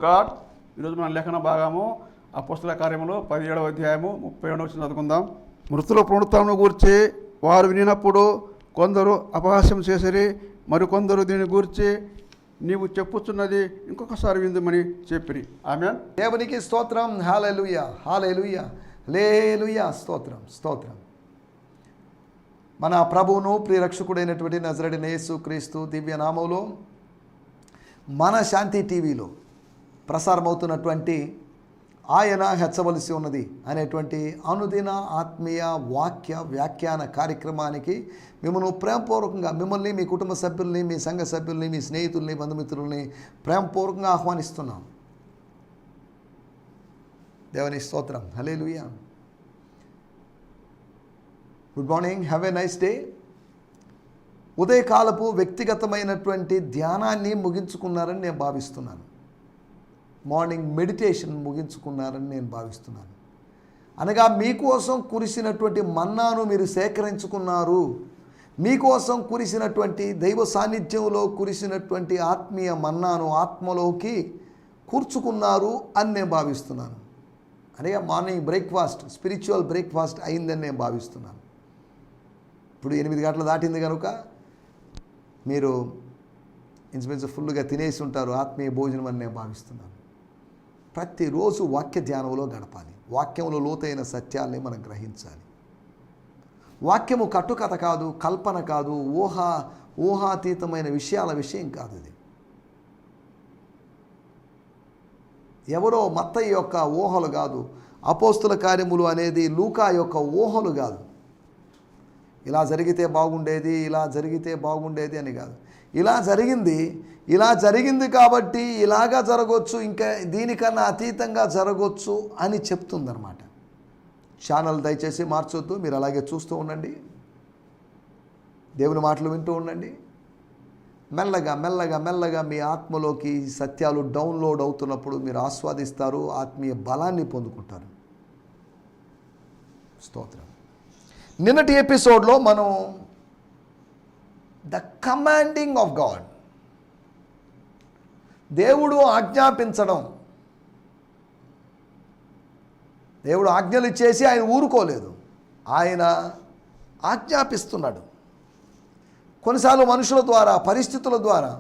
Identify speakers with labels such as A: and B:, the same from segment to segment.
A: God. ఈరోజు మన లేఖన భాగము అపోస్తల కార్యములు 17వ అధ్యాయము 32వ వచనం చదువుకుందాం. మృతుల పునరుత్థానమును గూర్చి వారు వినినప్పుడు కొందరు అపహాస్యం చేసిరి, మరికొందరు దీని గూర్చి నీవు చెప్పుచున్నది ఇంకొకసారి విందుమని చెప్పిరి. ఆమేన్.
B: దేవునికి స్తోత్రం. హల్లెలూయా, హల్లెలూయా, హల్లెలూయా. స్తోత్రం, స్తోత్రం. మన ప్రభువును ప్రియరక్షకుడైనటువంటి నజరేయుడైన యేసుక్రీస్తు దివ్య నామములో మన శాంతి టీవీలో ప్రసారమవుతున్నటువంటి ఆయన హెచ్చవలసి ఉన్నది అనేటువంటి అనుదిన ఆత్మీయ వాక్య వ్యాఖ్యాన కార్యక్రమానికి మిమ్మల్ని ప్రేమపూర్వకంగా, మిమ్మల్ని, మీ కుటుంబ సభ్యుల్ని, మీ సంఘ సభ్యుల్ని, మీ స్నేహితుల్ని, బంధుమిత్రుల్ని ప్రేమపూర్వకంగా ఆహ్వానిస్తున్నాం. దేవుని స్తోత్రం. హల్లెలూయా. Good morning, have a nice day. ఉదయకాలపు వ్యక్తిగతమైనటువంటి ధ్యానాన్ని ముగించుకున్నారని నేను భావిస్తున్నాను. మార్నింగ్ మెడిటేషన్ ముగించుకున్నారని నేను భావిస్తున్నాను. అనగా మీకోసం కురిసినటువంటి మన్నాను మీరు సేకరించుకున్నారు, మీకోసం కురిసినటువంటి దైవ సాన్నిధ్యంలో కురిసినటువంటి ఆత్మీయ మన్నాను ఆత్మలోకి కూర్చుకున్నారు అని నేను భావిస్తున్నాను. అనగా మార్నింగ్ బ్రేక్ఫాస్ట్, స్పిరిచువల్ బ్రేక్ఫాస్ట్ అయిందని నేను భావిస్తున్నాను. ఇప్పుడు 8 గంటలు దాటింది కనుక మీరు ఇంచుమించు ఫుల్గా తినేసి ఉంటారు ఆత్మీయ భోజనం అని నేను భావిస్తున్నాను. ప్రతిరోజు వాక్య ధ్యానంలో గడపాలి. వాక్యంలో లోతైన సత్యాల్ని మనం గ్రహించాలి. వాక్యము కట్టుకథ కాదు, కల్పన కాదు, ఊహాతీతమైన విషయం కాదు. ఇది ఎవరో మత్తయి యొక్క ఊహలు కాదు. అపోస్తుల కార్యములు అనేది లూకా యొక్క ఊహలు కాదు. ఇలా జరిగితే బాగుండేది, ఇలా జరిగితే బాగుండేది అని కాదు. ఇలా జరిగింది కాబట్టి ఇలాగా జరగవచ్చు, ఇంకా దీనికన్నా అతీతంగా జరగవచ్చు అని చెప్తుందన్నమాట. ఛానల్ దయచేసి మార్చొద్దు, మీరు అలాగే చూస్తూ ఉండండి, దేవుని మాటలు వింటూ ఉండండి. మెల్లగా మెల్లగా మెల్లగా మీ ఆత్మలోకి సత్యాలు డౌన్లోడ్ అవుతున్నప్పుడు మీరు ఆస్వాదిస్తారు, ఆత్మీయ బలాన్ని పొందుకుంటారు. స్తోత్రం. నిన్నటి ఎపిసోడ్లో మనం ద కమాండింగ్ ఆఫ్ గాడ్, దేవుడు ఆజ్ఞాపించడం, దేవుడు ఆజ్ఞలు ఇచ్చేసి ఆయన ఊరుకోలేదు, ఆయన ఆజ్ఞాపిస్తున్నాడు. కొన్నిసార్లు మనుషుల ద్వారా, పరిస్థితుల ద్వారా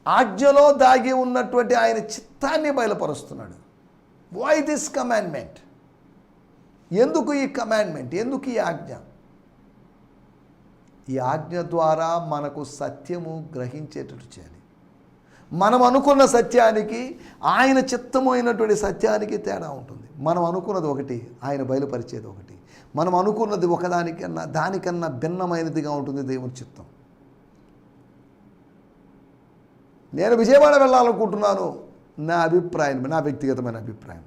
B: ఆజ్ఞలో దాగి ఉన్నటువంటి ఆయన చిత్తాన్ని బయలుపరుస్తున్నాడు. Why this commandment? ఎందుకు ఈ కమాండ్మెంట్? ఎందుకు ఈ ఆజ్ఞ? ఈ ఆజ్ఞ ద్వారా మనకు సత్యము గ్రహించేటట్టు చేయాలి. మనం అనుకున్న సత్యానికి, ఆయన చిత్తమైనటువంటి సత్యానికి తేడా ఉంటుంది. మనం అనుకున్నది ఒకటి, ఆయన బయలుపరిచేది ఒకటి. మనం అనుకున్నది దానికన్నా భిన్నమైనదిగా ఉంటుంది దేవుని చిత్తం. నేను విజయవాడ వెళ్ళాలనుకుంటున్నాను, నా అభిప్రాయం, నా వ్యక్తిగతమైన అభిప్రాయం.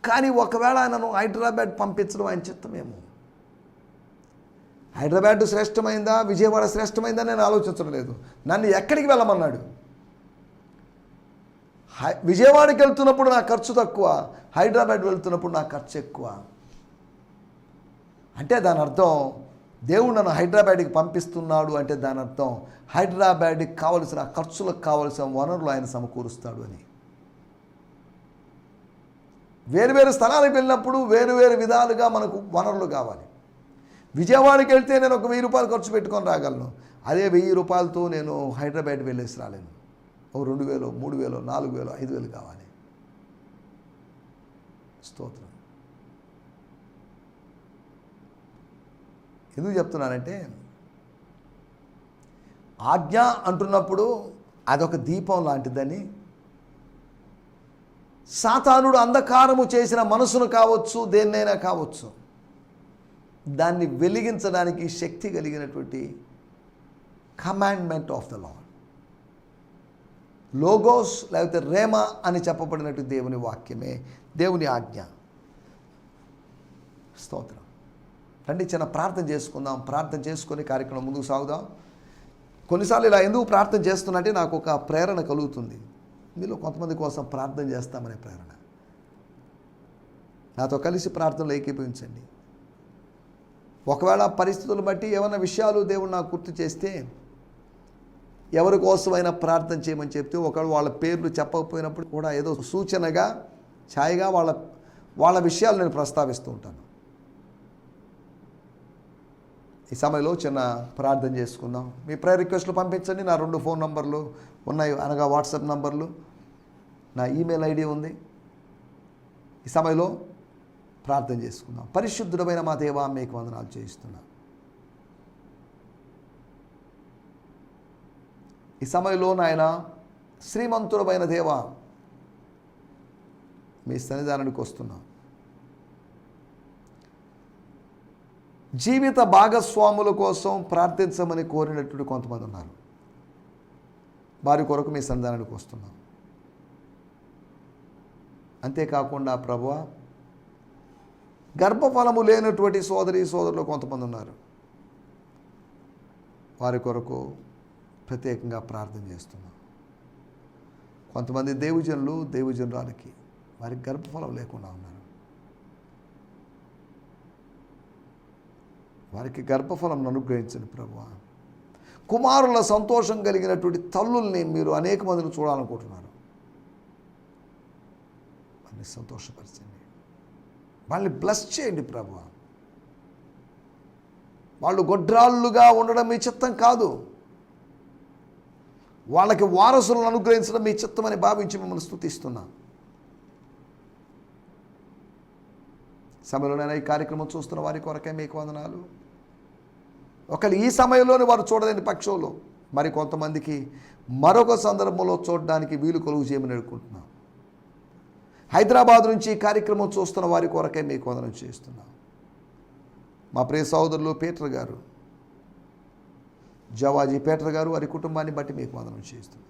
B: కానీ ఒకవేళ నన్ను హైదరాబాద్ పంపించడం ఆయన చిత్తమేమో. హైదరాబాద్ శ్రేష్టమైందా, విజయవాడ శ్రేష్టమైందా నేను ఆలోచించడం లేదు. నన్ను ఎక్కడికి వెళ్ళమన్నాడు? విజయవాడకి వెళ్తున్నప్పుడు నా ఖర్చు తక్కువ, హైదరాబాద్ వెళ్తున్నప్పుడు నా ఖర్చు ఎక్కువ. అంటే దాని అర్థం దేవుడు నన్ను హైదరాబాద్కి పంపిస్తున్నాడు అంటే దాని అర్థం హైదరాబాద్కి కావలసిన ఖర్చులకు కావలసిన వనరులు ఆయన సమకూరుస్తాడు అని. వేరువేరు స్థలాలకు వెళ్ళినప్పుడు వేరువేరు విధాలుగా మనకు వనరులు కావాలి. విజయవాడకి వెళ్తే నేను ఒక 1000 రూపాయలు ఖర్చు పెట్టుకొని రాగలను. అదే 1000 రూపాయలతో నేను హైదరాబాద్ వెళ్ళేసి రాలేను. ఒక 2000, 3000, 4000, 5000 కావాలి. స్తోత్రం. ఎందుకు చెప్తున్నానంటే, ఆజ్ఞ అంటున్నప్పుడు అదొక దీపం లాంటిదని. సాతానుడు అంధకారము చేసిన మనసును కావచ్చు, దేన్నైనా కావచ్చు, దాన్ని వెలిగించడానికి శక్తి కలిగినటువంటి commandment of the lord, logos లేకపోతే రేమా అని చెప్పబడినట్టు దేవుని వాక్యమే దేవుని ఆజ్ఞ. స్తోత్రం. రండి చిన్న ప్రార్థన చేసుకుందాం. ప్రార్థన చేసుకొని కార్యక్రమం ముందుకు సాగుదాం. కొన్నిసార్లు ఇలా ఎందుకు ప్రార్థన చేస్తున్నట్టే నాకు ఒక ప్రేరణ కలుగుతుంది. మీలో కొంతమంది కోసం ప్రార్థన చేస్తామనే ప్రేరణ. నాతో కలిసి ప్రార్థనలో ఏకీభవించండి. ఒకవేళ పరిస్థితులు బట్టి ఏమైనా విషయాలు దేవుడు నాకు గుర్తు చేస్తే ఎవరి కోసమైనా ప్రార్థన చేయమని చెప్తే ఒకవేళ వాళ్ళ పేర్లు చెప్పకపోయినప్పుడు కూడా ఏదో సూచనగా ఛాయగా వాళ్ళ విషయాలు నేను ప్రస్తావిస్తూ ఉంటాను. ఈ సమయంలో చిన్న ప్రార్థన చేసుకుందాం. మీ ప్రేయర్ రిక్వెస్ట్లు పంపించండి. నా 2 ఫోన్ నంబర్లు ఉన్నాయి, అనగా వాట్సాప్ నంబర్లు, నా ఈమెయిల్ ఐడి ఉంది. ఈ సమయంలో ప్రార్థన చేసుకుందాం. పరిశుద్ధుడమైన మా దేవా, మీకు వందనాలు చేయిస్తున్నా. ఈ సమయంలో నాయన శ్రీమంతుడమైన దేవా, మీ సన్నిధానానికి వస్తున్నా. జీవిత భాగస్వాముల కోసం ప్రార్థించమని కోరినట్టు కొంతమంది ఉన్నారు. వారి కొరకు మీ సన్నిధానానికి వస్తున్నాం. అంతేకాకుండా ప్రభువా, గర్భఫలము లేనటువంటి సోదరులు కొంతమంది ఉన్నారు. వారి కొరకు ప్రత్యేకంగా ప్రార్థన చేస్తున్నాం. కొంతమంది దేవుజనురాలకి వారికి గర్భఫలం లేకుండా ఉన్నారు. వారికి గర్భఫలం అనుగ్రహించండి ప్రభువా. కుమారుల సంతోషం కలిగినటువంటి తల్లుల్ని మీరు అనేక మందిని చూడాలనుకుంటున్నారు. వారిని సంతోషపరచండి, వాళ్ళని బ్లెస్ చేయండి ప్రభువా. వాళ్ళు గొడ్రాళ్ళుగా ఉండడం మీ చిత్తం కాదు, వాళ్ళకి వారసులను అనుగ్రహించడం మీ చిత్తమని భావించి మిమ్మల్ని స్తుతిస్తున్నా. సమయంలోనైనా ఈ కార్యక్రమం చూస్తున్న వారి కొరకే మీకు వందనాలు. ఒకళ్ళు ఈ సమయంలోనే వారు చూడలేని పక్షంలో మరి కొంతమందికి మరొక సందర్భంలో చూడడానికి వీలు కలుగు చేయమని అనుకుంటున్నాం. హైదరాబాద్ నుంచి ఈ కార్యక్రమం చూస్తున్న వారి కొరకే మీకు వందనం చేస్తున్నాం. మా ప్రియ సోదరులు పీటర్ గారు, జవాజీ పీటర్ గారు, వారి కుటుంబాన్ని బట్టి మీకు వందనం చేస్తున్నాం.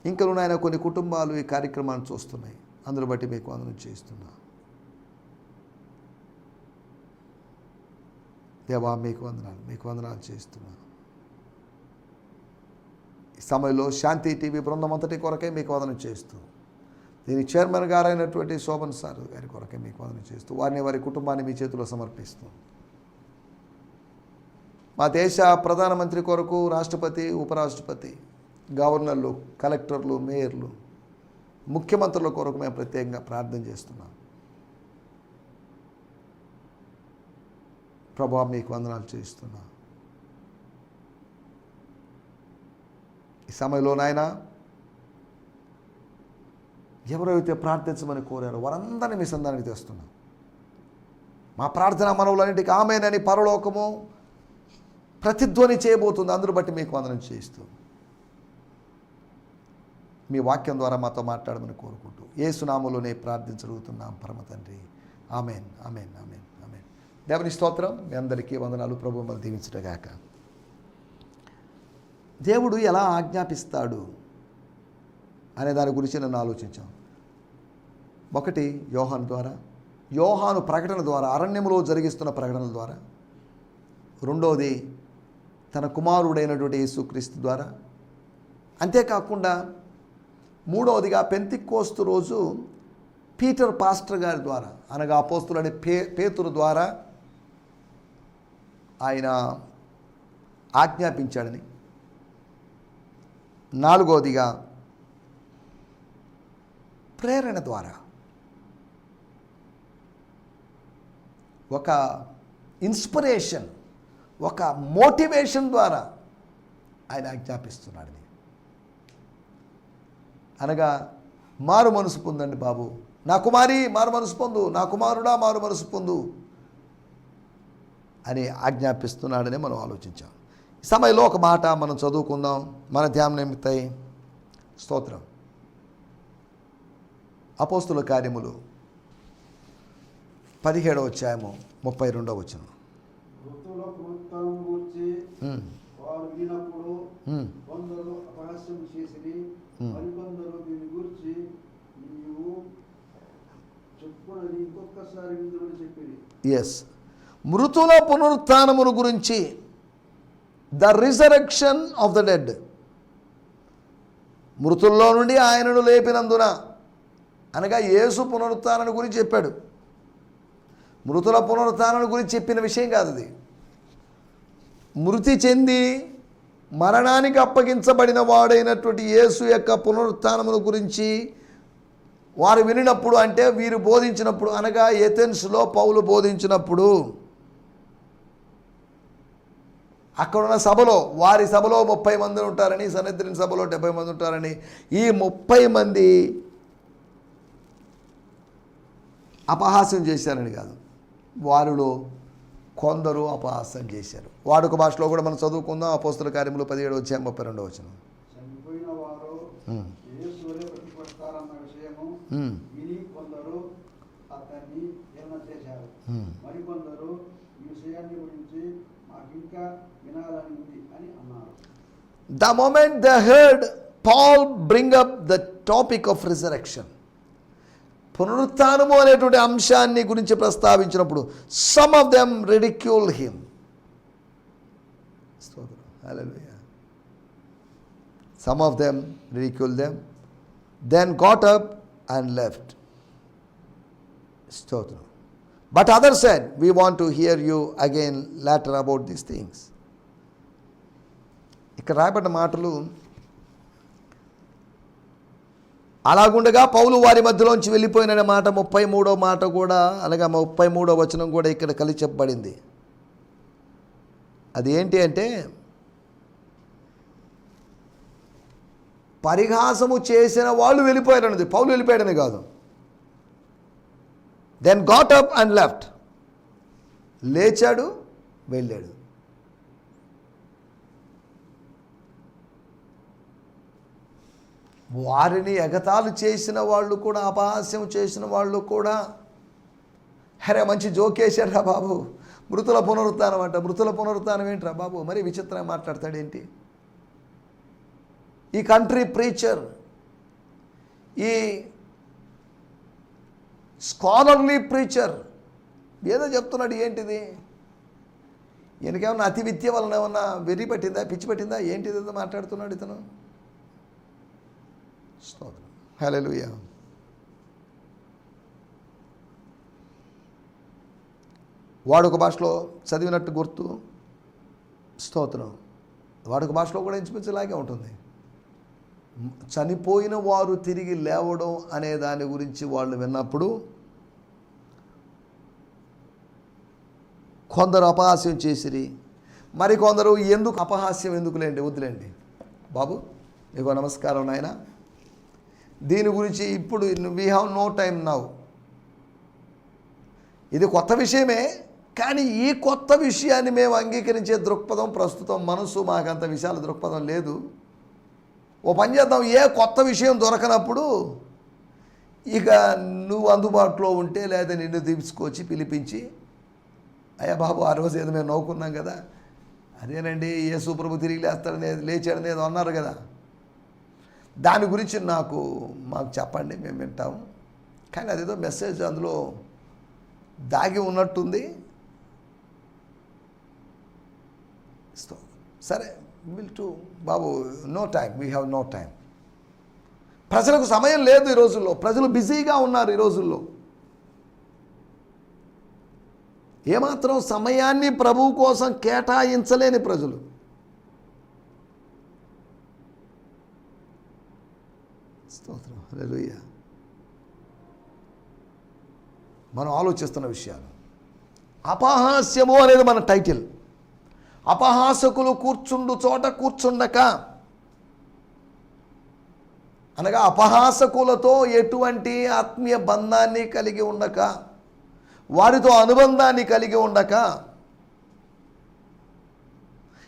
B: ఇంకా నాయన కొన్ని కుటుంబాలు ఈ కార్యక్రమాన్ని చూస్తున్నాయి, అందులో బట్టి మీకు వందనం చేస్తున్నా. దేవా, మీకు వందనాలు చేస్తున్నా. ఈ సమయంలో శాంతి టీవీ బృందం అంతటి కొరకే మీకు వందనం చేస్తూ, దీని చైర్మన్ గారైనటువంటి శోభన్ సార్ గారి కొరకే మీకు వందనం చేస్తూ, వారి కుటుంబాన్ని మీ చేతిలో సమర్పిస్తూ, మా దేశ ప్రధానమంత్రి కొరకు రాష్ట్రపతి, ఉపరాష్ట్రపతి, గవర్నర్లు, కలెక్టర్లు, మేయర్లు, ముఖ్యమంత్రుల కొరకు మేము ప్రత్యేకంగా ప్రార్థన చేస్తున్నాం. ప్రభువా, మీకు వందనాలు చేస్తున్నా. ఈ సమయంలో నాయన ఎవరైతే ప్రార్థించమని కోరారో వారందరినీ మీ సంధానానికి తెస్తున్నాం. మా ప్రార్థన మనవులన్నింటికి ఆమేనని పరలోకము ప్రతిధ్వని చేయబోతుంది. అందును బట్టి మీకు వందనం చేస్తూ మీ వాక్యం ద్వారా మాతో మాట్లాడమని కోరుకుంటూ యేసు నామములోనే ప్రార్థించగలుగుతున్నాం పరమ తండ్రి. ఆమేన్, ఆమేన్, ఆమేన్, ఆమేన్. దేవుని స్తోత్రం. మీ అందరికీ వందనాలు. ప్రభువు మనల్ని దీవించుగాక. దేవుడు ఎలా ఆజ్ఞాపిస్తాడు అనే దాని గురించి నన్ను ఆలోచించాం. ఒకటి యోహాను ప్రకటన ద్వారా, అరణ్యములో జరిగిస్తున్న ప్రకటనల ద్వారా. రెండవది తన కుమారుడైనటువంటి యేసుక్రీస్తు ద్వారా. అంతేకాకుండా మూడవదిగా పెంతెకోస్తు రోజు పీటర్ పాస్టర్ గారి ద్వారా, అనగా అపోస్తులుడైన పేతురు ద్వారా ఆయన ఆజ్ఞాపించాడని. నాలుగవదిగా ప్రేరణ ద్వారా, ఒక ఇన్స్పిరేషన్, ఒక మోటివేషన్ ద్వారా ఆయన ఆజ్ఞాపిస్తున్నాడని. అనగా మారు మనసు పొందండి బాబు, నా కుమారి మారు మనసు పొందు, నా కుమారుడా మారు మనసు పొందు అని ఆజ్ఞాపిస్తున్నాడని మనం ఆలోచించాం. ఈ సమయంలో ఒక మాట మనం చదువుకుందాం, మన ధ్యానం నిమిత్తై. స్తోత్రం. అపోస్తుల కార్యములు 17వ అధ్యాయము 32వ వచనం. వారు వినప్పుడు కొందరు అపహాస్యం చేసిరి, మరికొందరు దీని గురించి నీవు చెప్పునని ఇంకొకసారి విందుమని చెప్పిరి. ఎస్, మృతుల పునరుత్థానమును గురించి, the resurrection of the dead. మృతుల్లో నుండి ఆయనను లేపినందున, అనగా యేసు పునరుత్థానాన్ని గురించి చెప్పాడు. మృతుల పునరుత్థానాన్ని గురించి చెప్పిన విషయం కాదు అది. మృతి చెంది మరణానికి అప్పగించబడిన వాడైనటువంటి యేసు యొక్క పునరుత్థానమును గురించి వారు వినినప్పుడు, అంటే వీరు బోధించినప్పుడు, అనగా ఏథెన్స్లో పౌలు బోధించినప్పుడు, అక్కడున్న సభలో, వారి సభలో 30 మంది ఉంటారని, సనెద్రిన్ సభలో 70 మంది ఉంటారని, ఈ 30 మంది అపహాస్యం చేశారని కాదు, వారిలో కొందరు అపహాస్యం చేశారు. వాడుక భాషలో కూడా మనం చదువుకుందాం. అపోస్తల కార్యములు 17:32.
A: చనిపోయిన వారు యేసు వలె బ్రతికొస్తారన్న విషయము విని కొందరు అతన్ని హేళన చేశారు. మరికొందరు ఈ విషయాన్ని గురించి మాకింకా వినాలని ఉంది అని అన్నారు.
B: The moment they heard Paul bring up the topic of resurrection, పునరుత్థానము అనేటువంటి అంశాన్ని గురించి ప్రస్తావించినప్పుడు, some of them ridiculed him. Hallelujah. Some of them ridiculed them, then got up and left. Stotram. But others said, we want to hear you again later about these things. ఇక్కడ రాయబడ్డ మాటలు, అలాగుండగా పౌలు వారి మధ్యలోంచి వెళ్ళిపోయిన మాట 33వ మాట కూడా, అలాగే 33వ వచనం కూడా ఇక్కడ కలిసి చెప్పబడింది. అది ఏంటి అంటే, పరిహాసము చేసిన వాళ్ళు వెళ్ళిపోయారన్నది, పౌలు వెళ్ళిపోయాడని కాదు. Then got up and left, లేచాడు, వెళ్ళాడు. వారిని ఎగతాళి చేసిన వాళ్ళు కూడా, అపహాస్యం చేసిన వాళ్ళు కూడా, అరే మంచి జోకేశారా బాబు, మృతుల పునరుత్థానం అంట, మృతుల పునరుత్థానం ఏంట్రా బాబు, మరి విచిత్రంగా మాట్లాడతాడేంటి ఈ కంట్రీ ప్రీచర్, ఈ స్కాలర్లీ ప్రీచర్ ఏదో చెప్తున్నాడు, ఏంటిది, ఈయనకేమన్నా అతి విద్య వలన ఏమన్నా వెర్రి పట్టిందా, పిచ్చి పట్టిందా, ఏంటిది ఏదో మాట్లాడుతున్నాడు ఇతను. స్తోత్రం, హల్లెలూయా. వాడుక భాషలో చదివినట్టు గుర్తు. స్తోత్రం. వాడుక భాషలో కూడా ఇంచుమించులాగే ఉంటుంది. చనిపోయిన వారు తిరిగి లేవడం అనే దాని గురించి వాళ్ళు విన్నప్పుడు కొందరు అపహాస్యం చేసిరి, మరికొందరు ఎందుకు అపహాస్యం ఎందుకులేండి, వద్దులేండి బాబు, నీకు నమస్కారం నాయన, దీని గురించి ఇప్పుడు we have no time now. ఇది కొత్త విషయమే, కానీ ఈ కొత్త విషయాన్ని మేము అంగీకరించే దృక్పథం ప్రస్తుతం మనసు మాకంత విశాల దృక్పథం లేదు. ఓ పని చేద్దాం, ఏ కొత్త విషయం దొరకనప్పుడు ఇక నువ్వు అందుబాటులో ఉంటే, లేదా నిన్ను తీసుకొచ్చి పిలిపించి, అయ్యా బాబు ఆ రోజు ఏదో మేము నవ్వుకున్నాం కదా, అదేనండి యేసు ప్రభు తిరిగి లేచాడని ఏదో అన్నారు కదా, దాని గురించి మాకు చెప్పండి, మేము వింటాము. కానీ అదేదో మెసేజ్ అందులో దాగి ఉన్నట్టుంది. సరే విల్ టు బాబు, no time, we have no time. ప్రజలకు సమయం లేదు ఈ రోజుల్లో, ప్రజలు బిజీగా ఉన్నారు ఈ రోజుల్లో. ఏమాత్రం సమయాన్ని ప్రభువు కోసం కేటాయించలేని ప్రజలు. స్తోత్రం, హల్లెలూయా. మనం ఆలోచిస్తున్న విషయాలు. అపహాస్యము అనేది మన టైటిల్. అపహాసకులు కూర్చుండు చోట కూర్చుండక, అనగా అపహాసకులతో ఎటువంటి ఆత్మీయ బంధాన్ని కలిగి ఉండక, వారితో అనుబంధాన్ని కలిగి ఉండక,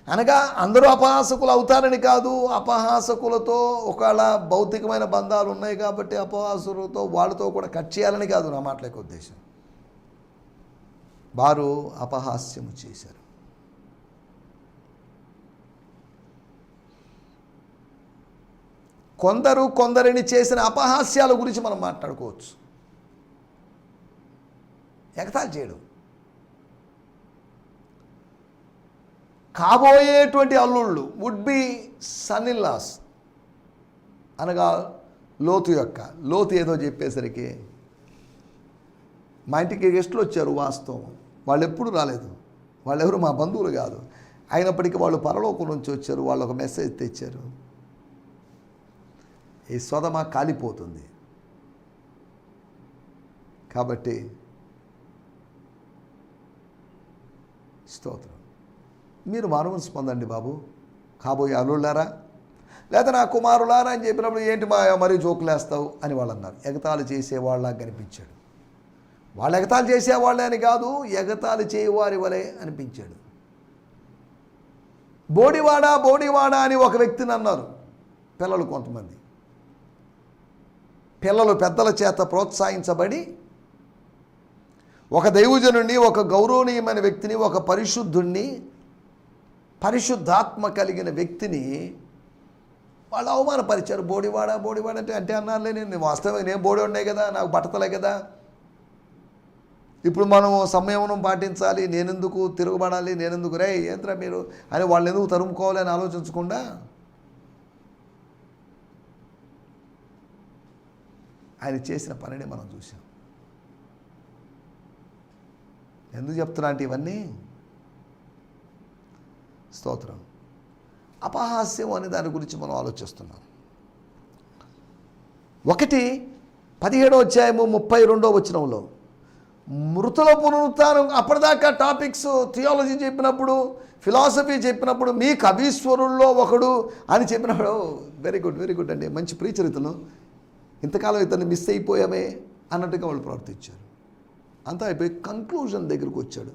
B: అనగా అందరూ అపహాసకులు అవుతారని కాదు, అపహాసకులతో ఒకవేళ భౌతికమైన బంధాలు ఉన్నాయి కాబట్టి అపహాసకులతో వాళ్ళతో కూడా కట్ చేయాలని కాదు నా మాటల ఉద్దేశం. వారు అపహాస్యము చేశారు. కొందరిని చేసిన అపహాస్యాల గురించి మనం మాట్లాడుకోవచ్చు. ఎగతాళి చేయడం, కాబోయేటువంటి అల్లుళ్ళు, would be son in laws, అనగా లోతు ఏదో చెప్పేసరికి, మా ఇంటికి గెస్టులు వచ్చారు, వాస్తవం వాళ్ళు ఎప్పుడు రాలేదు, వాళ్ళెవరు మా బంధువులు కాదు, అయినప్పటికీ వాళ్ళు పరలోకం నుంచి వచ్చారు, వాళ్ళు ఒక మెసేజ్ తెచ్చారు, ఈ సొదమ కాలిపోతుంది. కాబట్టి స్తోత్రం, మీరు మారుమనసు పొందండి బాబు, కాబోయే అల్లుళ్ళారా, లేదా నా కుమారులారా అని చెప్పినప్పుడు ఏంటి మరీ జోకులు వేస్తావు అని వాళ్ళు అన్నారు. ఎగతాళి చేసేవాళ్ళ కనిపించాడు. వాళ్ళు ఎగతాళి చేసేవాళ్ళే అని కాదు, ఎగతాళి చేయవారి వలె అనిపించాడు. బోడివాడా బోడివాడా అని ఒక వ్యక్తిని అన్నారు పిల్లలు. కొంతమంది పిల్లలు పెద్దల చేత ప్రోత్సహించబడి ఒక దైవజనుడిని, ఒక గౌరవనీయమైన వ్యక్తిని, ఒక పరిశుద్ధుణ్ణి, పరిశుద్ధాత్మ కలిగిన వ్యక్తిని వాళ్ళు అవమానపరిచారు. బోడివాడా బోడివాడా అంటే అన్నారులే, నేను వాస్తవంగా నేను బోడి ఉన్నాయి కదా, నాకు బట్టతలే కదా, ఇప్పుడు మనం సంయమనం పాటించాలి, నేనెందుకు తిరగబడాలి, నేనెందుకు రే ఏంట్రా మీరు అని వాళ్ళు ఎందుకు తరుముకోవాలి అని ఆలోచించకుండా ఆయన చేసిన పనిని మనం చూసాం. ఎందుకు చెప్తున్నా అంటే ఇవన్నీ స్తోత్రం, అపహాస్యం అనే దాని గురించి మనం ఆలోచిస్తున్నాం. 1:17 మృతుల పునరుత్థానం. అప్పటిదాకా టాపిక్స్ థియాలజీ చెప్పినప్పుడు, ఫిలాసఫీ చెప్పినప్పుడు, మీ కవీశ్వరుల్లో ఒకడు అని చెప్పినప్పుడు వెరీ గుడ్ వెరీ గుడ్ అండి, మంచి ప్రీచరితలు, ఇంతకాలం ఇతన్ని మిస్ అయిపోయామే అన్నట్టుగా వాళ్ళు ప్రవర్తించారు. అంతా అయిపోయి కంక్లూజన్ దగ్గరికి వచ్చాడు.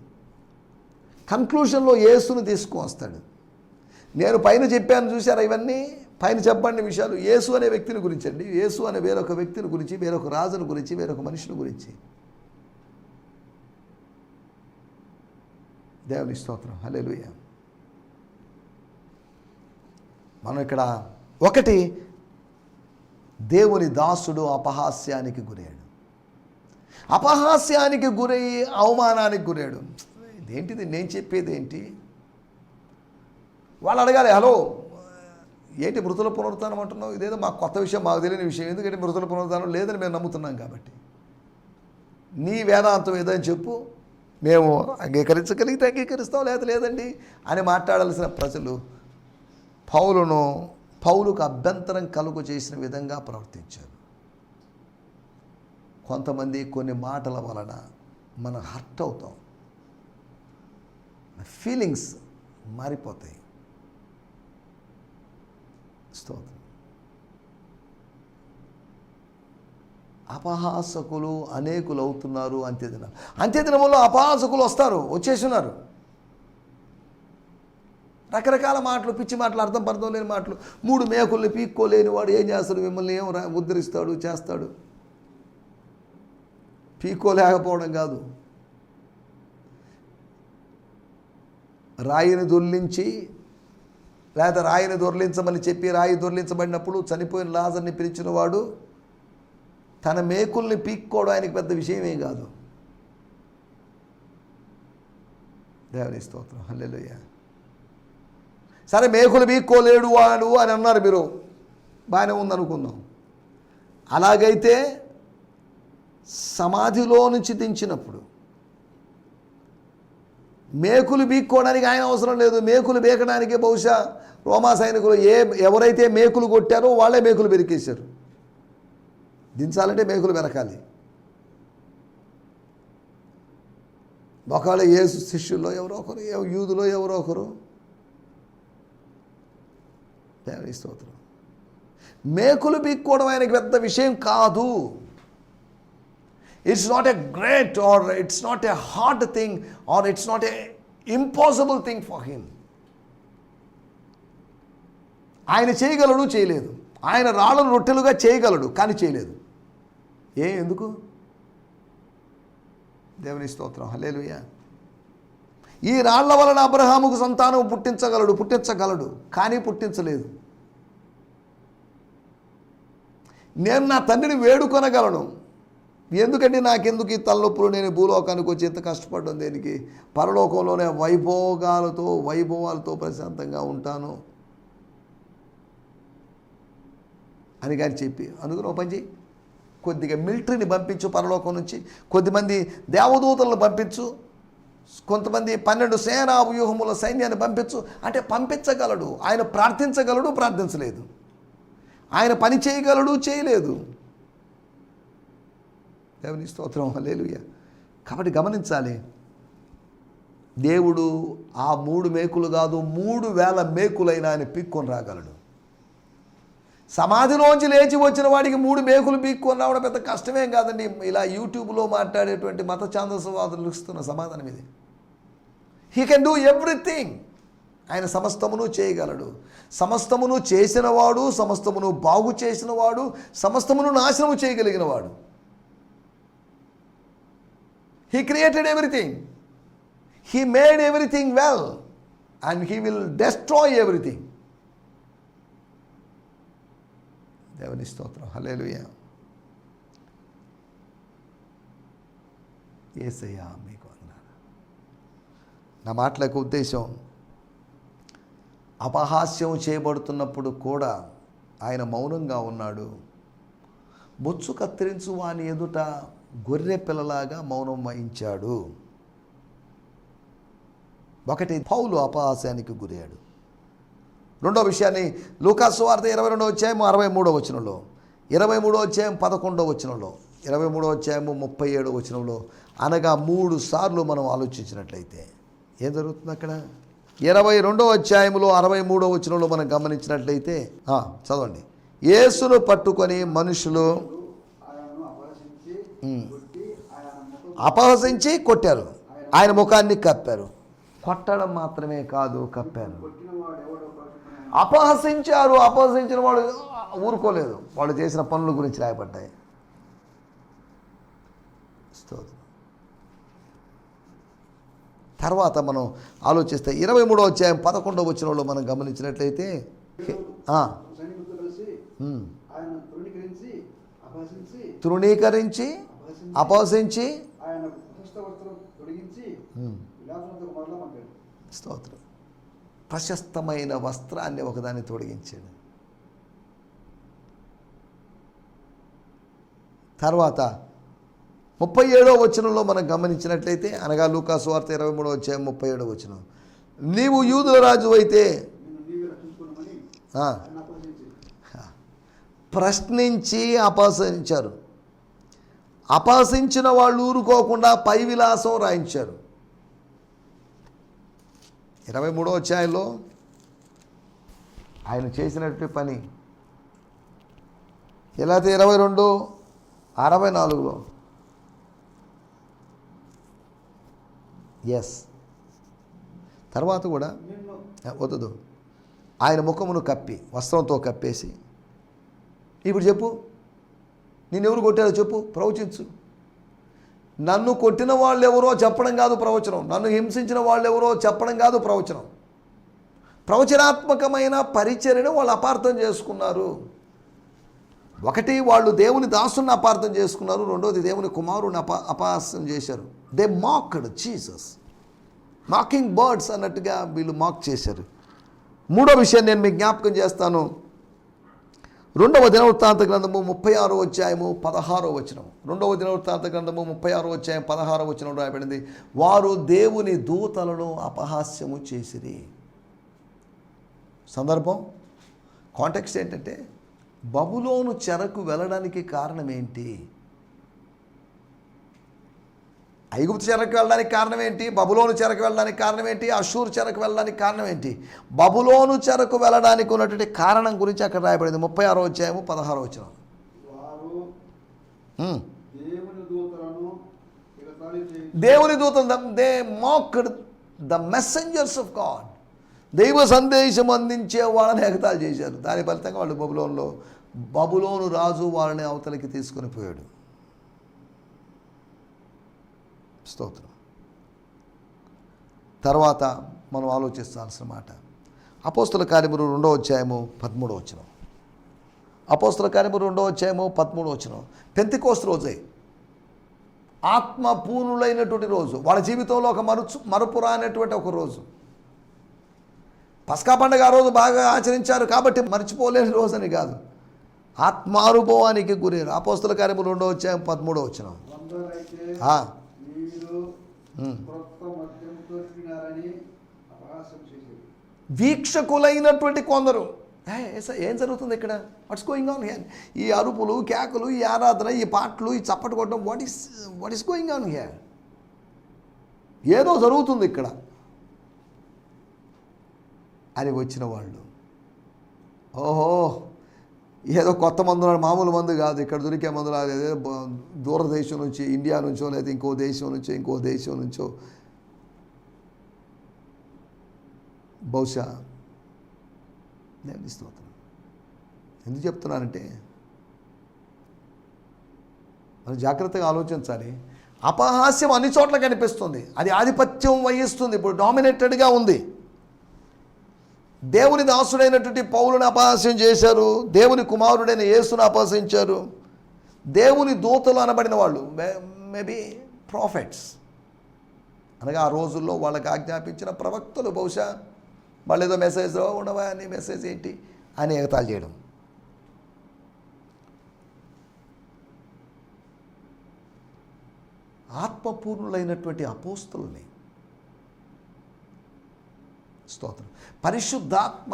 B: కంక్లూజన్లో యేసుని తీసుకువస్తాడు. నేను పైన చెప్పాను చూశారా, ఇవన్నీ పైన చెప్పండి విషయాలు యేసు అనే వ్యక్తిని గురించి అండి, యేసు అనే వేరొక వ్యక్తిని గురించి, వేరొక రాజుని గురించి, వేరొక మనిషిని గురించి. దేవుని స్తోత్రం, హల్లెలూయా. మనం ఇక్కడ దేవుని దాసుడు అపహాస్యానికి గురయ్యాడు. అపహాస్యానికి గురయ్యి అవమానానికి గురయ్యాడు. ఇదేంటిది, నేను చెప్పేది ఏంటి? వాళ్ళు అడగాలి, హలో ఏంటి మృతుల పునరుత్థానం అంటున్నావు, ఇదేదో మాకు కొత్త విషయం, మాకు తెలియని విషయం, ఎందుకంటే మృతుల పునరుత్థానం లేదని మేము నమ్ముతున్నాం కాబట్టి నీ వేదాంతం ఏదని చెప్పు, మేము అంగీకరించగలిగితే అంగీకరిస్తాం, లేదండి అని మాట్లాడాల్సిన ప్రజలు పౌలుకు అభ్యంతరం కలుగు చేసిన విధంగా ప్రవర్తించారు. కొంతమంది కొన్ని మాటల వలన మనం హర్ట్ అవుతాం, ఫీలింగ్స్ మారిపోతాయి. స్తోత్రం. అపహాసకులు అనేకులు అవుతున్నారు. అంత్యదినములో అపహాసకులు వచ్చేస్తున్నారు. రకరకాల మాటలు, పిచ్చి మాటలు, అర్థం లేని మాటలు. 3 మేకుల్ని పీక్కోలేని వాడు ఏం చేస్తాడు, మిమ్మల్ని ఏం ఉద్ధరిస్తాడు, చేస్తాడు. పీక్కోలేకపోవడం కాదు, రాయిని దొర్లించి, లేదా రాయిని దొర్లించమని చెప్పి రాయి దొర్లించబడినప్పుడు చనిపోయిన లాజర్ని పిలిచిన వాడు తన మేకుల్ని పీక్కోవడం ఆయనకి పెద్ద విషయమే కాదు. దేవుని స్తోత్రం, హల్లెలూయా. సరే మేకులు పీక్కోలేడు వాడు అని అన్నారు మీరు, బాగానే ఉందనుకుందాం. అలాగైతే సమాధిలో నుంచి దించినప్పుడు మేకులు బీక్కోవడానికి ఆయన అవసరం లేదు. మేకులు బీకడానికి బహుశా రోమా సైనికులు ఎవరైతే మేకులు కొట్టారో వాళ్ళే మేకులు బెరికేశారు. దించాలంటే మేకులు బెరకాలి. ఒకవేళ యేసు శిష్యుల్లో ఎవరో ఒకరు, యూదులో ఎవరో ఒకరు. దేవుని స్తోత్రం. మేకులు బీక్కోవడం ఆయనకి పెద్ద విషయం కాదు. It's not a great or it's not a hard thing or it's not a impossible thing for him. ఆయన చేయగలడు, చేయలేదు. ఆయన రాళ్ళను రొట్టెలుగా చేయగలడు, కానీ చేయలేదు. ఎందుకు? దేవుని స్తోత్రం, హల్లెలూయా. ఈ రాళ్ల వలన అబ్రహాముకు సంతానం పుట్టించగలడు, కానీ పుట్టించలేదు. నేను నా తండ్రిని వేడుకొనగలను, ఎందుకంటే నాకెందుకు ఈ తలనొప్పులు, నేను భూలోకానికి వచ్చి ఎంత కష్టపడ్డాను దేనికి, పరలోకంలోనే వైభవాలతో ప్రశాంతంగా ఉంటాను అని గారు చెప్పి, అందుకని ఒక పని చేయి, కొద్దిగా మిలిటరీని పంపించు పరలోకం నుంచి, కొద్దిమంది దేవదూతలను పంపించు, కొంతమంది 12 సేనా వ్యూహముల సైన్యాన్ని పంపించు అంటే పంపించగలడు. ఆయన ప్రార్థించగలడు, ప్రార్థించలేదు. ఆయన పని చేయగలడు, చేయలేదు. దేవుని స్తోత్రం, హల్లెలూయా. కాబట్టి గమనించాలి, దేవుడు ఆ 3 మేకులు కాదు 3000 మేకులైనా ఆయన పీక్కొని రాగలడు. సమాధిలోంచి లేచి వచ్చిన వాడికి 3 మేకులు పీక్కొని రావడం పెద్ద కష్టమేం కాదండి. ఇలా యూట్యూబ్లో మాట్లాడేటువంటి మత ఛాందసవాదులు ఇస్తున్న సమాధానం ఇది. He can do everything. ఆయన సమస్తమును చేయగలడు. సమస్తమును చేసినవాడు, సమస్తమును బాగు చేసినవాడు, సమస్తమును నాశనము చేయగలిగినవాడు. He created everything. He made everything well and he will destroy everything. దేవుని స్తోత్రం, హల్లెలూయా. యేసయ్యా మీకు వందనాలు. నా మాటలకు ఉద్దేశం, అపహాస్యం చేయబడుతున్నప్పుడు కూడా ఆయన మౌనంగా ఉన్నాడు. బొచ్చు కత్తిరించు వాని ఎదుట గొర్రె పిల్లలాగా మౌనం వహించాడు. ఒకటి, పౌలు అపహాస్యానికి గురయ్యాడు. రెండో విషయాన్ని లూకాసు వార్త 22వ అధ్యాయం 63వ వచనంలో, 23వ అధ్యాయం 11వ వచనంలో, 23వ అధ్యాయం 37వ వచనంలో, అనగా 3 సార్లు మనం ఆలోచించినట్లయితే ఏం జరుగుతుంది అక్కడ? 22వ అధ్యాయంలో 63వ వచనంలో మనం గమనించినట్లయితే చదవండి. యేసును పట్టుకొని మనుషులు అపహసించి కొట్టారు, ఆయన ముఖాన్ని కప్పారు. కొట్టడం మాత్రమే కాదు, కప్పారు. అపహసించారు. అపహసించిన వాడు ఊరుకోలేదు. వాళ్ళు చేసిన పనుల గురించి రాయబడ్డాయి. తర్వాత మనం ఆలోచిస్తే 23వ అధ్యాయం 11వ వచనంలో మనం గమనించినట్లయితే తృణీకరించి అపహసించి స్తోత్రం, ప్రశస్తమైన వస్త్రాన్ని ఒకదాన్ని తొడిగించాడు. తర్వాత 37వ వచనంలో మనం గమనించినట్లయితే, అనగా లూకాసు వార్త 23వ అధ్యాయం 37వ వచనం, నీవు యూదుల రాజు అయితే ప్రశ్నించి అపహసించారు. అపహసించిన వాళ్ళు ఊరుకోకుండా పై విలాసం రాయించారు. 23వ అధ్యాయంలో ఆయన చేసినట్టు పని ఎలా అయితే 22:64లో తర్వాత కూడా వద్దు, ఆయన ముఖమును కప్పి వస్త్రంతో కప్పేసి, ఇప్పుడు చెప్పు, నిన్నెవరు కొట్టారో చెప్పు, ప్రవచించు. నన్ను కొట్టిన వాళ్ళు ఎవరో చెప్పడం కాదు ప్రవచనం, నన్ను హింసించిన వాళ్ళు ఎవరో చెప్పడం కాదు ప్రవచనం. ప్రవచనాత్మకమైన పరిచర్యను వాళ్ళు అపార్థం చేసుకున్నారు. ఒకటి, వాళ్ళు దేవుని దాసుని అపార్థం చేసుకున్నారు. రెండోది, దేవుని కుమారుని అపహాస్యం చేశారు. They mocked Jesus, mocking birds అన్నట్టుగా వీళ్ళు మాక్ చేశారు. మూడో విషయం నేను మీకు జ్ఞాపకం చేస్తాను. 2వ దినవృత్తాంత గ్రంథము 36వ అధ్యాయము 16వ వచనం. 2వ దినవృత్తాంత గ్రంథము 36వ అధ్యాయం 16వ వచనం రాయబడింది, వారు దేవుని దూతలను అపహాస్యము చేసిరి. సందర్భం, కాంటెక్స్ట్ ఏంటంటే, బబులోను చెరకు వెళ్ళడానికి కారణం ఏంటి? ఐగుప్తు చెరకు వెళ్ళడానికి కారణం ఏంటి? బబులోను చెరకు వెళ్ళడానికి కారణం ఏంటి? అషూరు చెరకు వెళ్ళడానికి కారణం ఏంటి? బబులోను చెరకు వెళ్ళడానికి ఉన్నటువంటి కారణం గురించి అక్కడ రాయబడింది. 36వ అధ్యాయము 16వ వచనం. దేవుని దూతలు, they mocked the messengers of God, దైవ సందేశం అందించే వాళ్ళని ఎగతాళి చేశారు. దాని ఫలితంగా వాళ్ళు బబులోను రాజు వాళ్ళని అవతలికి తీసుకొని పోయాడు. స్తోత్రం. తర్వాత మనం ఆలోచించాల్సిన మాట, అపోస్తల కార్యములు 2వ అధ్యాయము 13వ వచనం. అపోస్తల కార్యములు 2వ అధ్యాయము 13వ వచనం. పెంతెకోస్తు రోజే, ఆత్మ పూర్ణులైనటువంటి రోజు, వాళ్ళ జీవితంలో ఒక మరుపురానటువంటి ఒక రోజు. పస్కా పండుగ ఆ రోజు బాగా ఆచరించారు కాబట్టి మర్చిపోలేని రోజు అని కాదు, ఆత్మానుభవానికి గురయ్యారు. అపోస్తల కార్యములు 2వ అధ్యాయం 13వ వచనం.
A: క్రొత్త మద్యముతో నింపినారని అపహాస్యం చేసేది.
B: వీక్షకులైనటువంటి కొందరు ఏం జరుగుతుంది ఇక్కడ? What's going on here? ఈ అరుపులు, కేకలు, ఈ ఆరాధన, ఈ పాటలు, ఈ చప్పటి కొట్టడం, what is going on here? ఏదో జరుగుతుంది ఇక్కడ అని వచ్చిన వాళ్ళు, ఓహో ఏదో కొత్త మందు, మామూలు మందు కాదు, ఇక్కడ దొరికే మందు ఏదో దూరదేశం నుంచి, ఇండియా నుంచో లేదా ఇంకో దేశం నుంచో బహుశా. నేను స్తోత్రం. ఎందుకు చెప్తున్నానంటే మనం జాగ్రత్తగా ఆలోచించాలి. అపహాస్యం అన్ని చోట్ల కనిపిస్తుంది, అది ఆధిపత్యం వహిస్తుంది, ఇప్పుడు డామినేటెడ్గా ఉంది. దేవుని దాసుడైనటువంటి పౌలుని అపహాస్యం చేశారు, దేవుని కుమారుడైన యేసును అపహసించారు, దేవుని దూతలు అనబడిన వాళ్ళు, మేబీ ప్రాఫెట్స్ అనగా ఆ రోజుల్లో వాళ్ళకి ఆజ్ఞాపించిన ప్రవక్తలు, బహుశా వాళ్ళు ఏదో మెసేజ్ ఉండవా అని, మెసేజ్ ఏంటి అని ఎగతాళి చేయడం. ఆత్మపూర్ణులైనటువంటి అపోస్తులని, స్తోత్రం, పరిశుద్ధాత్మ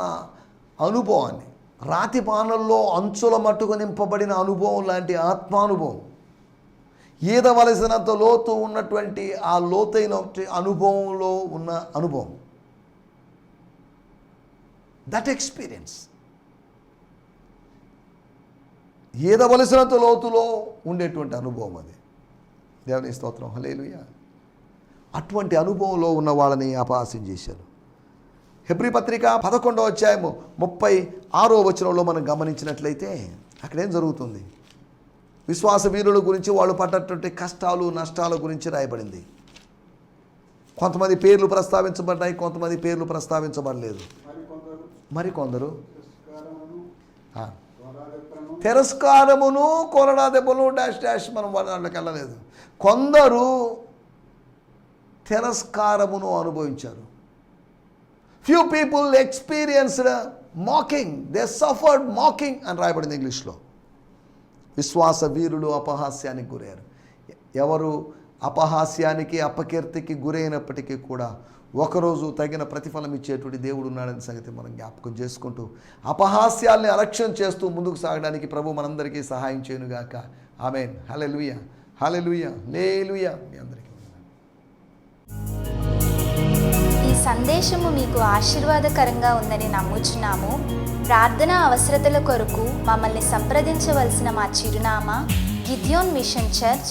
B: అనుభవాన్ని, రాతి బాణల్లో అంచుల మట్టుకు నింపబడిన అనుభవం లాంటి ఆత్మానుభవం, ఈదవలసినంత లోతు ఉన్నటువంటి ఆ లోతైన అనుభవంలో ఉన్న అనుభవం, దట్ ఎక్స్పీరియన్స్, ఈదవలసినంత లోతులో ఉండేటువంటి అనుభవం అది. దేవుని స్తోత్రం, హల్లెలూయా. అటువంటి అనుభవంలో ఉన్న వాళ్ళని అపహాస్యం చేశారు. హెబ్రీ పత్రిక 11వ అధ్యాయము 36వ వచనంలో మనం గమనించినట్లయితే అక్కడేం జరుగుతుంది? విశ్వాస వీరుల గురించి వాళ్ళు పడ్డటువంటి కష్టాలు, నష్టాల గురించి రాయబడింది. కొంతమంది పేర్లు ప్రస్తావించబడ్డాయి, కొంతమంది పేర్లు ప్రస్తావించబడలేదు. మరికొందరు తిరస్కారమును, కొరడా దెబ్బలు, డాష్ మనం వాళ్ళకి వెళ్ళలేదు. కొందరు తిరస్కారమును అనుభవించారు. Few people experienced mocking, they suffered mocking అని రాయబడింది ఇంగ్లీష్లో. విశ్వాస వీరులు అపహాస్యానికి గురయ్యారు. ఎవరు అపహాస్యానికి, అపకీర్తికి గురైనప్పటికీ కూడా ఒకరోజు తగిన ప్రతిఫలం ఇచ్చేటువంటి దేవుడు ఉన్నాడనే సంగతి మనం జ్ఞాపకం చేసుకుంటూ, అపహాస్యాల్ని అలక్ష్యం చేస్తూ ముందుకు సాగడానికి ప్రభు మనందరికీ సహాయం చేయనుగాక. ఆమేన్. హల్లెలూయా, హల్లెలూయా, హల్లెలూయా. మీ అందరికీ
C: ఈ సందేశము మీకు ఆశీర్వాదకరంగా ఉందని నమ్ముచున్నాము. ప్రార్థనా అవసరతల కొరకు మమ్మల్ని సంప్రదించవలసిన మా చిరునామా గిద్యోన్ మిషన్ చర్చ్,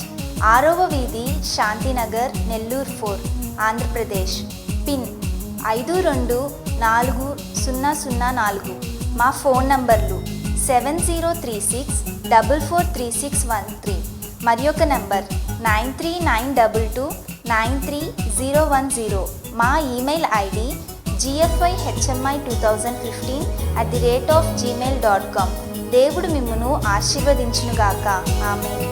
C: 6వ వీధి, శాంతినగర్, నెల్లూరు 4, ఆంధ్రప్రదేశ్. పిన్ 524004. మా ఫోన్ నంబర్లు 7036443613, మరి ఒక నంబర్ 9392293010. మా ఈమెయిల్ ఐడి gfihmi2015@gmail.com. దేవుడు మిమ్మును ఆశీర్వదించునుగాక. ఆమేన్.